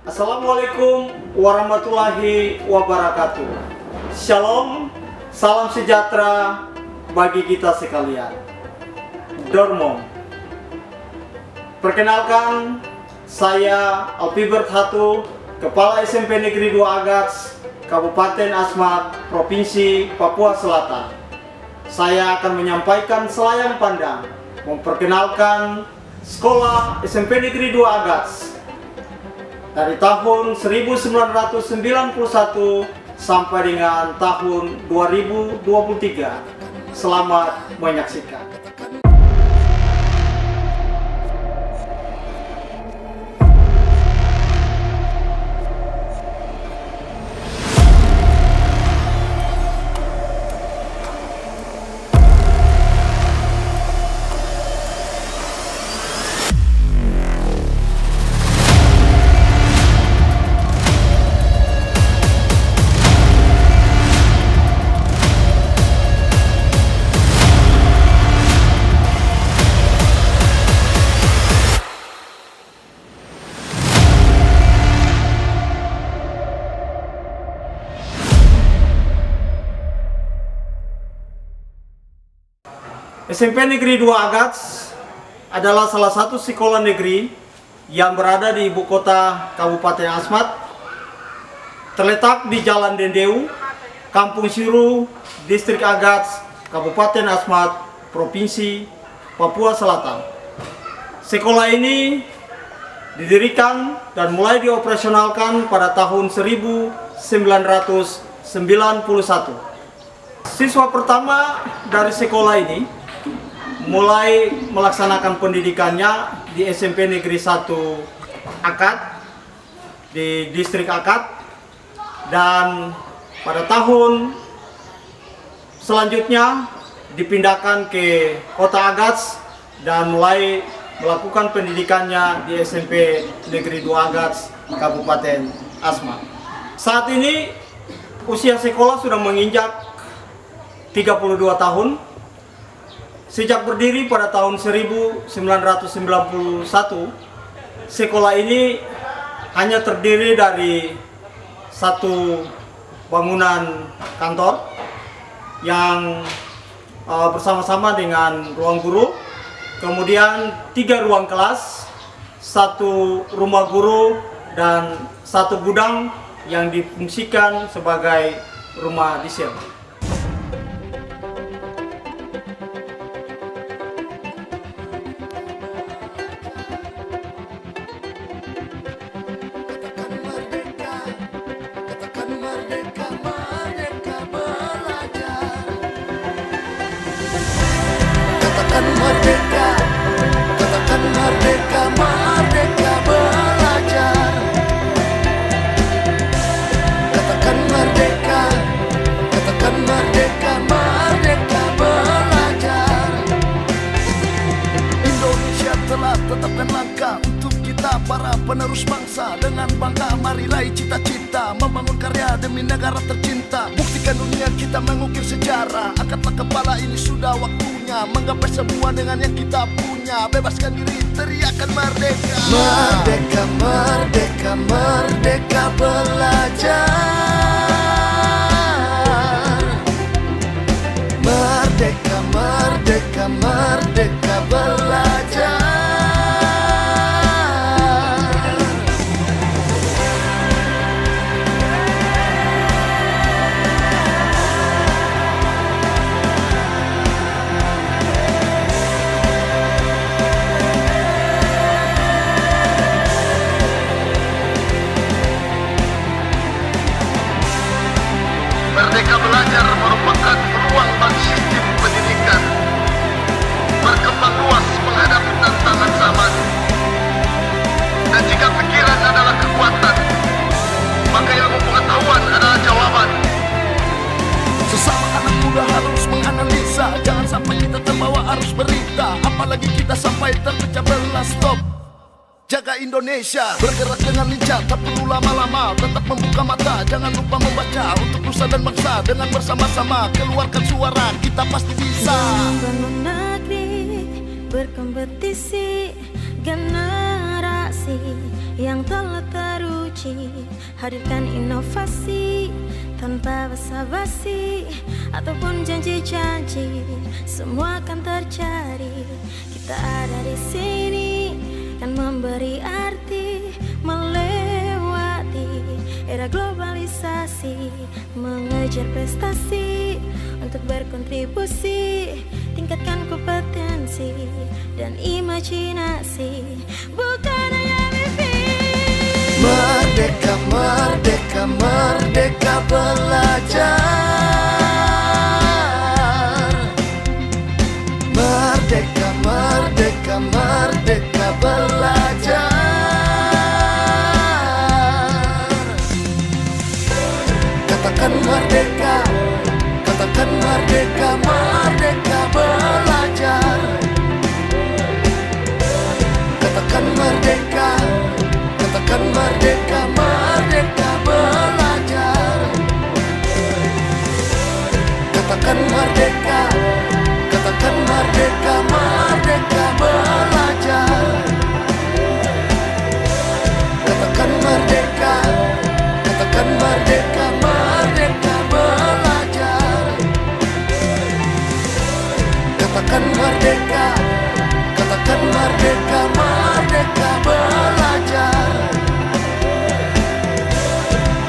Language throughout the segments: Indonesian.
Assalamualaikum warahmatullahi wabarakatuh. Shalom, salam sejahtera bagi kita sekalian. Dormong. Perkenalkan, saya Alpibert Hatu, Kepala SMP Negeri 2 Agats, Kabupaten Asmat, Provinsi Papua Selatan. Saya akan menyampaikan selayang pandang, memperkenalkan Sekolah SMP Negeri 2 Agats dari tahun 1991 sampai dengan tahun 2023. Selamat menyaksikan. SMP Negeri 2 Agats adalah salah satu sekolah negeri yang berada di ibu kota Kabupaten Asmat, terletak di Jalan Dendeu, Kampung Siru, Distrik Agats, Kabupaten Asmat, Provinsi Papua Selatan. Sekolah ini didirikan dan mulai dioperasionalkan pada tahun 1991. Siswa pertama dari sekolah ini mulai melaksanakan pendidikannya di SMP Negeri 1 Akad di Distrik Akad, dan pada tahun selanjutnya dipindahkan ke Kota Agats dan mulai melakukan pendidikannya di SMP Negeri 2 Agats, Kabupaten Asmat. Saat ini usia sekolah sudah menginjak 32 tahun. Sejak berdiri pada tahun 1991, sekolah ini hanya terdiri dari satu bangunan kantor yang bersama-sama dengan ruang guru, kemudian 3 ruang kelas, 1 rumah guru, dan 1 gudang yang difungsikan sebagai rumah disil. Merdeka, katakan merdeka, merdeka belajar. Katakan merdeka, katakan merdeka, merdeka belajar. Indonesia telah tetapkan langkah untuk kita para penerus bangsa. Dengan bangga mari raih cita-cita, membangun karya demi negara tercinta. Buktikan dunia kita mengukir sejarah. Angkatlah kepala, ini sudah waktunya menggapai semua dengan yang kita punya. Bebaskan diri, teriakan merdeka. Merdeka, merdeka, merdeka belajar. Merdeka, merdeka, merdeka belajar. Merdeka belajar merupakan ruang bagi sistem pendidikan berkembang luas menghadapi tantangan zaman. Dan jika pikiran adalah kekuatan, maka ilmu pengetahuan adalah jawaban. Sesama anak muda harus menganalisa, jangan sampai kita terbawa arus berita, apalagi kita sampai terpecah belah. Stop, jaga Indonesia, bergerak dengan lincah, tak perlu lama-lama, tetap membuka mata, jangan lupa membaca untuk nusa dan bangsa. Dengan bersama-sama keluarkan suara, kita pasti bisa. Bangun negeri berkompetisi, generasi yang telah teruji, hadirkan inovasi tanpa basa-basi ataupun janji-janji, semua akan terjadi. Kita ada di sini kan memberi arti, melewati era globalisasi, mengejar prestasi untuk berkontribusi, tingkatkan kompetensi dan imajinasi, bukan hanya mimpi. Merdeka, merdeka, merdeka belajar. Merdeka, merdeka, merdeka belajar. Katakan merdeka, katakan merdeka, merdeka belajar. Katakan merdeka, katakan merdeka, merdeka belajar. Katakan merdeka, katakan merdeka, merdeka belajar. Katakan merdeka, katakan merdeka, merdeka belajar. Katakan merdeka, katakan merdeka, merdeka belajar.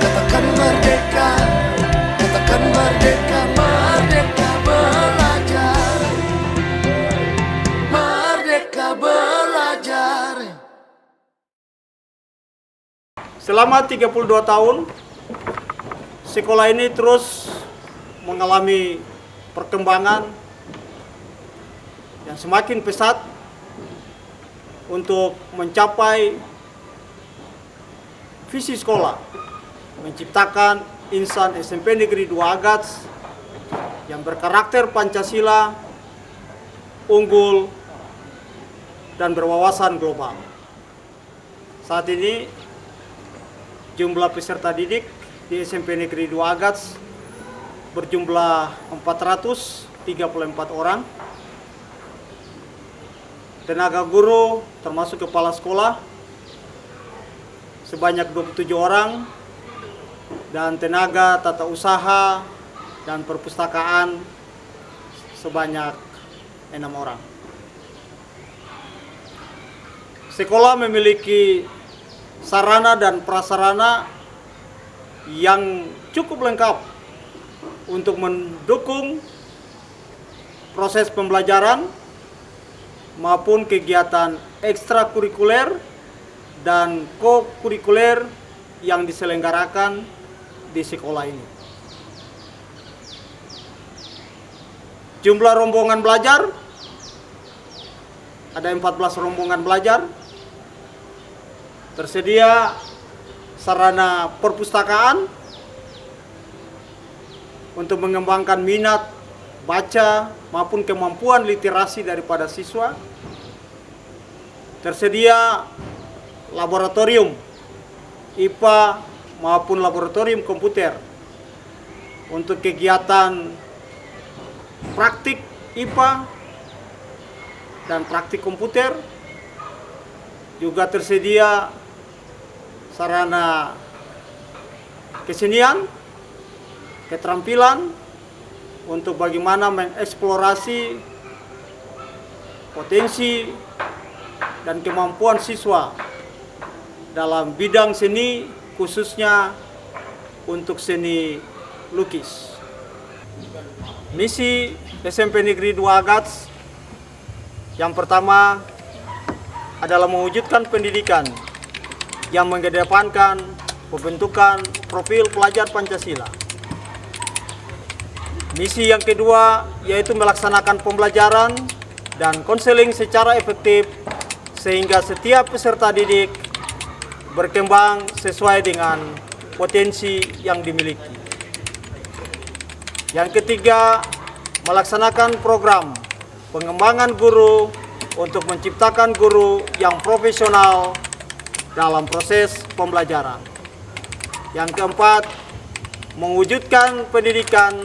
Katakan merdeka, katakan merdeka, merdeka belajar. Merdeka belajar. Selama 32 tahun, sekolah ini terus mengalami perkembangan yang semakin pesat untuk mencapai visi sekolah, menciptakan insan SMP Negeri 2 Agats yang berkarakter Pancasila, unggul, dan berwawasan global. Saat ini jumlah peserta didik di SMP Negeri 2 Agats berjumlah 434 orang. Tenaga guru termasuk kepala sekolah sebanyak 27 orang, dan tenaga tata usaha dan perpustakaan sebanyak 6 orang. Sekolah memiliki sarana dan prasarana yang cukup lengkap untuk mendukung proses pembelajaran maupun kegiatan ekstrakurikuler dan kokurikuler yang diselenggarakan di sekolah ini. Jumlah rombongan belajar, ada 14 rombongan belajar. Tersedia sarana perpustakaan untuk mengembangkan minat baca maupun kemampuan literasi daripada siswa. Tersedia laboratorium IPA maupun laboratorium komputer untuk kegiatan praktik IPA dan praktik komputer. Juga tersedia sarana kesenian, keterampilan untuk bagaimana mengeksplorasi potensi dan kemampuan siswa dalam bidang seni, khususnya untuk seni lukis. Misi SMP Negeri 2 Agats yang pertama adalah mewujudkan pendidikan yang mengedepankan pembentukan profil pelajar Pancasila. Misi yang kedua yaitu melaksanakan pembelajaran dan konseling secara efektif sehingga setiap peserta didik berkembang sesuai dengan potensi yang dimiliki. Yang ketiga, melaksanakan program pengembangan guru untuk menciptakan guru yang profesional dalam proses pembelajaran. Yang keempat, mewujudkan pendidikan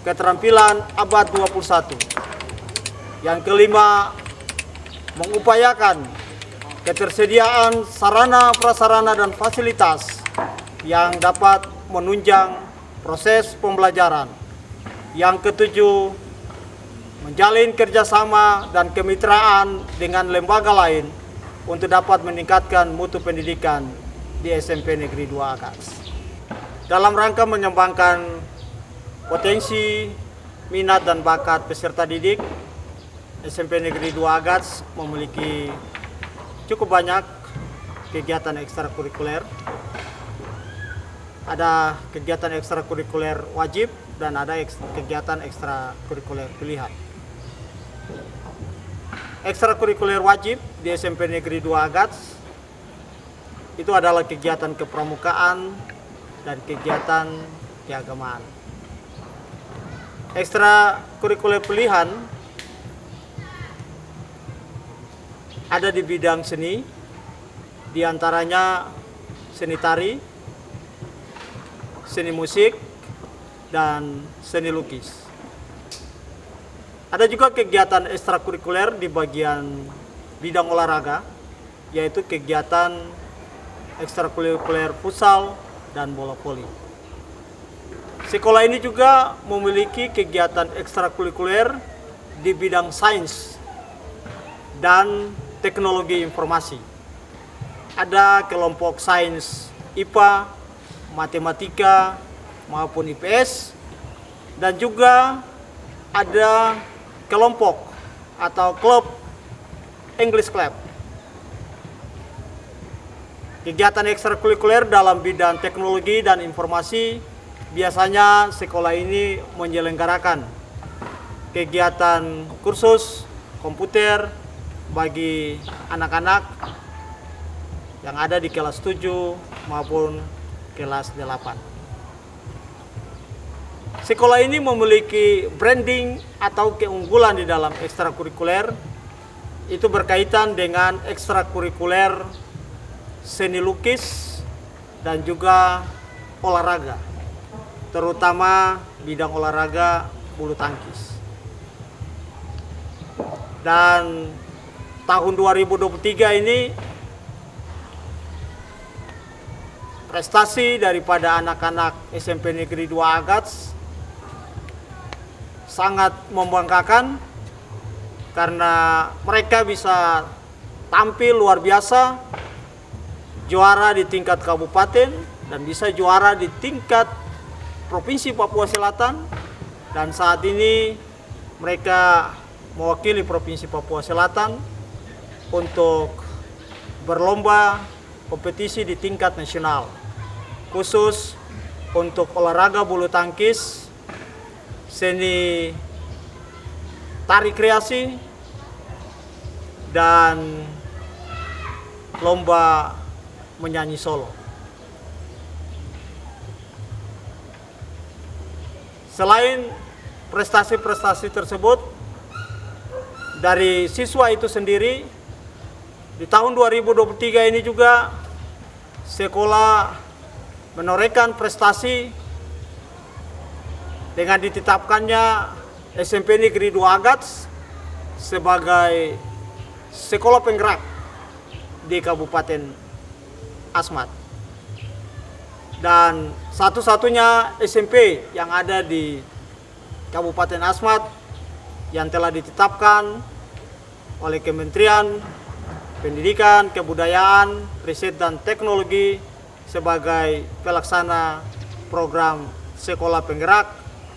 keterampilan abad 21. Yang kelima, mengupayakan ketersediaan sarana, prasarana, dan fasilitas yang dapat menunjang proses pembelajaran. Yang ketujuh, menjalin kerjasama dan kemitraan dengan lembaga lain untuk dapat meningkatkan mutu pendidikan di SMP Negeri 2 Agats. Dalam rangka mengembangkan potensi, minat, dan bakat peserta didik, SMP Negeri 2 Agats memiliki cukup banyak kegiatan ekstrakurikuler. Ada kegiatan ekstrakurikuler wajib dan ada kegiatan ekstrakurikuler pilihan. Ekstrakurikuler wajib di SMP Negeri 2 Agats itu adalah kegiatan kepramukaan dan kegiatan keagamaan. Ekstrakurikuler pilihan ada di bidang seni, diantaranya seni tari, seni musik, dan seni lukis. Ada juga kegiatan ekstrakurikuler di bagian bidang olahraga, yaitu kegiatan ekstrakurikuler futsal dan bola voli. Sekolah ini juga memiliki kegiatan ekstrakurikuler di bidang sains dan teknologi informasi. Ada kelompok sains IPA, matematika, maupun IPS, dan juga ada kelompok atau klub English Club. Kegiatan ekstrakurikuler dalam bidang teknologi dan informasi, biasanya sekolah ini menyelenggarakan kegiatan kursus komputer bagi anak-anak yang ada di kelas 7 maupun kelas 8. Sekolah ini memiliki branding atau keunggulan di dalam ekstrakurikuler. Itu berkaitan dengan ekstrakurikuler seni lukis dan juga olahraga, terutama bidang olahraga bulu tangkis. Dan tahun 2023 ini prestasi daripada anak-anak SMP Negeri 2 Agats sangat membanggakan karena mereka bisa tampil luar biasa, juara di tingkat kabupaten dan bisa juara di tingkat Provinsi Papua Selatan, dan saat ini mereka mewakili Provinsi Papua Selatan untuk berlomba kompetisi di tingkat nasional, khusus untuk olahraga bulu tangkis, seni tari kreasi, dan lomba menyanyi solo. Selain prestasi-prestasi tersebut, dari siswa itu sendiri, di tahun 2023 ini juga sekolah menorehkan prestasi dengan ditetapkannya SMP Negeri 2 Agats sebagai sekolah penggerak di Kabupaten Asmat. Dan satu-satunya SMP yang ada di Kabupaten Asmat yang telah ditetapkan oleh Kementerian Pendidikan, Kebudayaan, Riset, dan Teknologi sebagai pelaksana program Sekolah Penggerak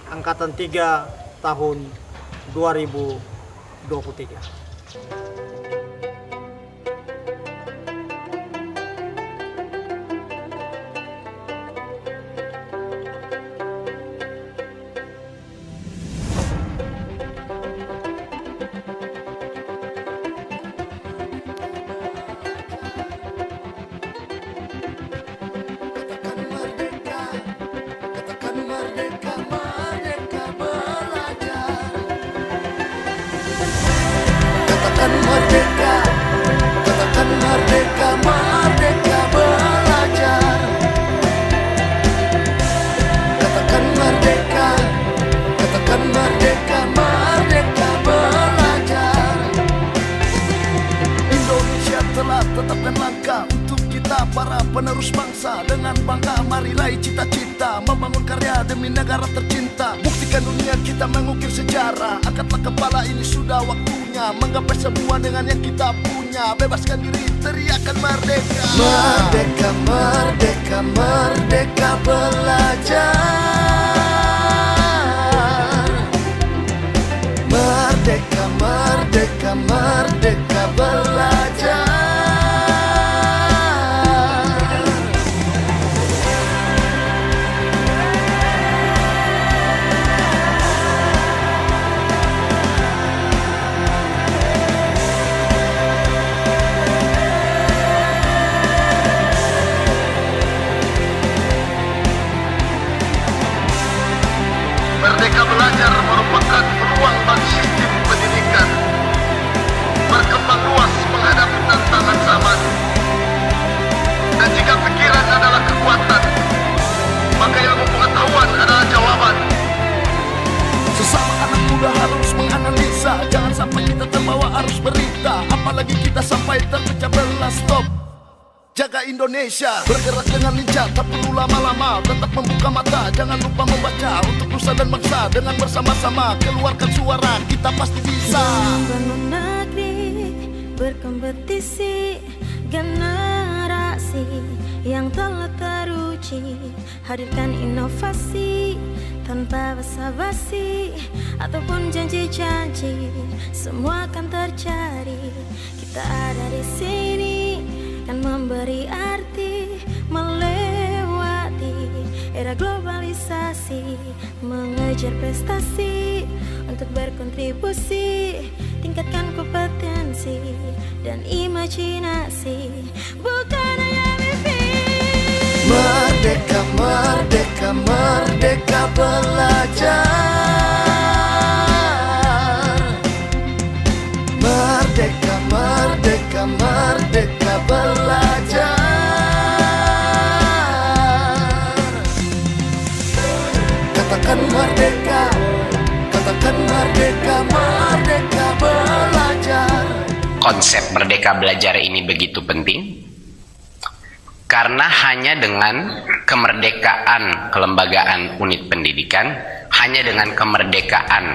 Angkatan 3 tahun 2023. Katakan merdeka penerus bangsa. Dengan bangga mari raih cita-cita, membangun karya demi negara tercinta. Buktikan dunia kita mengukir sejarah. Angkatlah kepala, ini sudah waktunya menggapai semua dengan yang kita punya. Bebaskan diri, teriakan merdeka. Merdeka, merdeka, merdeka belajar. Merdeka, merdeka, merdeka belajar. Merdeka belajar merupakan ruang bagi sistem pendidikan berkembang luas menghadapi tantangan zaman. Dan jika pikiran adalah kekuatan, maka ilmu pengetahuan adalah jawaban. Sesama anak muda harus menganalisa, jangan sampai kita terbawa arus berita, apalagi kita sampai terpecah belah. Stop, jaga Indonesia, bergerak dengan lincah, tak perlu lama-lama, tetap membuka mata, jangan lupa membaca untuk nusa dan bangsa. Dengan bersama-sama keluarkan suara, kita pasti bisa. Membangun negeri, berkompetisi, generasi yang telah teruji, hadirkan inovasi tanpa basa-basi ataupun janji-janji, semua akan terjadi. Kita ada di sini kan memberi arti, melewati era globalisasi, mengejar prestasi untuk berkontribusi, tingkatkan kompetensi dan imajinasi, bukan hanya mimpi. Merdeka, merdeka, merdeka belajar. Merdeka, merdeka, merdeka belajar. Katakan merdeka, katakan merdeka, merdeka belajar. Konsep merdeka belajar ini begitu penting karena hanya dengan kemerdekaan kelembagaan unit pendidikan, hanya dengan kemerdekaan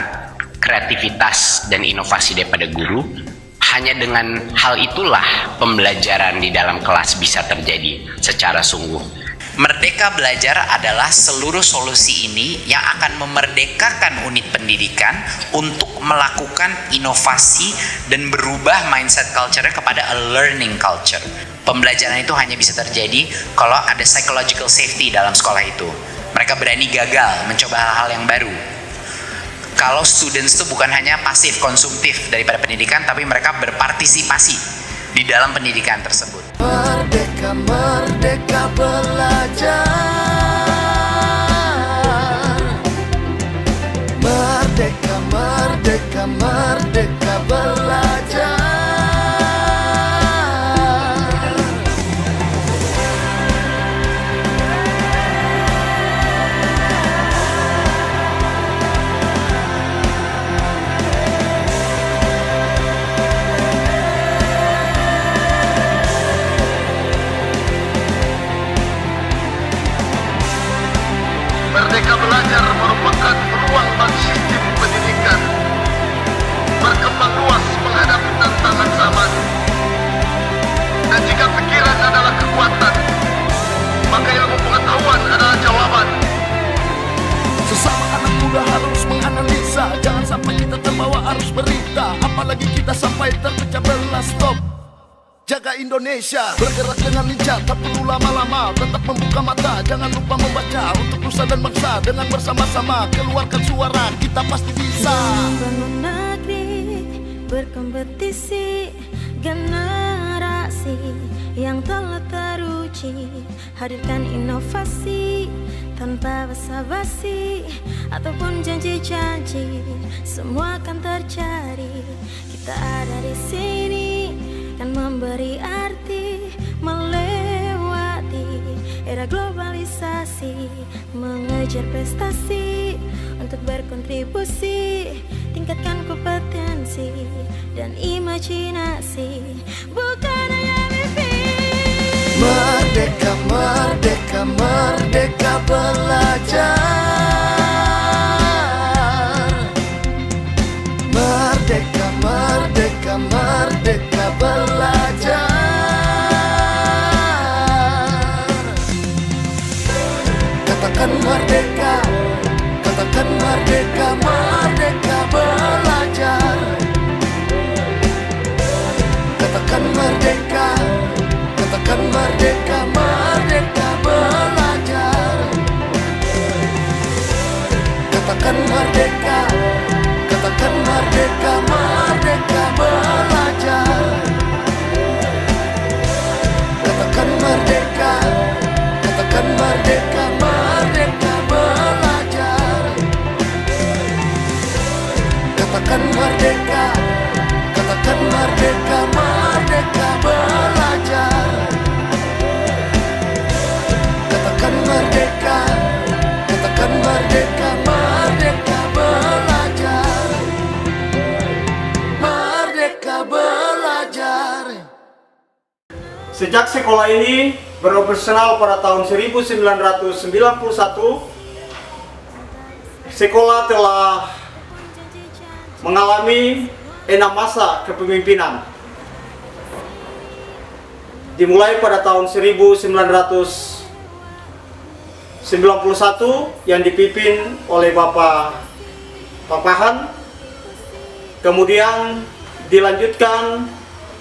kreativitas dan inovasi daripada guru, hanya dengan hal itulah pembelajaran di dalam kelas bisa terjadi secara sungguh. Merdeka belajar adalah seluruh solusi ini yang akan memerdekakan unit pendidikan untuk melakukan inovasi dan berubah mindset culture-nya kepada a learning culture. Pembelajaran itu hanya bisa terjadi kalau ada psychological safety dalam sekolah itu. Mereka berani gagal, mencoba hal-hal yang baru. Kalau students itu bukan hanya pasif konsumtif daripada pendidikan, tapi mereka berpartisipasi di dalam pendidikan tersebut. Merdeka, merdeka belajar. Merdeka, merdeka, merdeka belajar. Merdeka belajar merupakan ruang bagi sistem pendidikan berkembang luas menghadapi tantangan zaman. Dan jika pikiran adalah kekuatan, maka ilmu pengetahuan adalah jawaban. Sesama anak muda harus menganalisa, jangan sampai kita terbawa arus berita, apalagi kita sampai terpecah belah. Stop, jaga Indonesia, bergerak dengan lincah, tak perlu lama-lama, tetap membuka mata, jangan lupa membaca untuk nusa dan bangsa. Dengan bersama-sama keluarkan suara, kita pasti bisa. Membangun negeri, berkompetisi, generasi yang telah teruji, hadirkan inovasi tanpa basa-basi ataupun janji-janji, semua akan terjadi. Kita ada di sini kan memberi arti, melewati era globalisasi, mengejar prestasi untuk berkontribusi, tingkatkan kompetensi dan imajinasi, bukan hanya mimpi. Merdeka, merdeka, merdeka belajar. Merdeka, merdeka, merdeka belajar. Katakan merdeka, katakan merdeka, merdeka belajar. Katakan merdeka, katakan merdeka, merdeka belajar. Katakan merdeka, katakan merdeka, merdeka belajar. Katakan merdeka, katakan merdeka, merdeka belajar. Katakan merdeka, katakan merdeka, merdeka belajar. Katakan merdeka, katakan merdeka, merdeka belajar. Merdeka belajar. Sejak sekolah ini beroperasional pada tahun 1991, sekolah telah mengalami 6 masa kepemimpinan. Dimulai pada tahun 1991 yang dipimpin oleh Bapak Papahan, kemudian dilanjutkan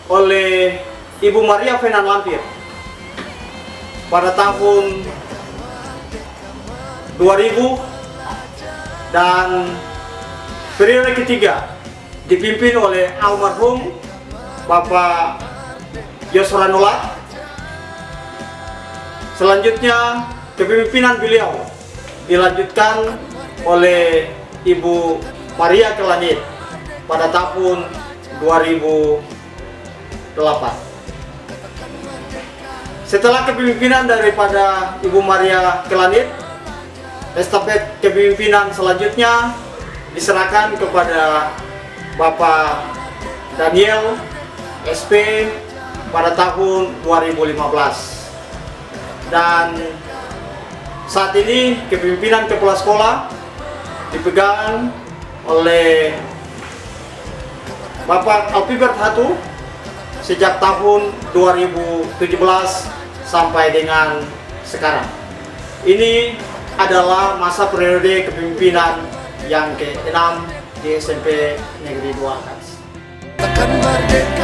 oleh Ibu Maria Venan Lampir pada tahun 2000, dan periode ketiga dipimpin oleh almarhum Bapak Yosra Nolat. Selanjutnya kepemimpinan beliau dilanjutkan oleh Ibu Maria Kelanit pada tahun 2008. Setelah kepemimpinan daripada Ibu Maria Kelanit, estafet kepemimpinan selanjutnya diserahkan kepada Bapak Daniel SP pada tahun 2015. Dan saat ini kepemimpinan kepala sekolah dipegang oleh Bapak Alpibert Hatu sejak tahun 2017 sampai dengan sekarang. Ini adalah masa periode kepemimpinan yang ke-6 di SMP Negeri 2 Agats. Katakan merdeka.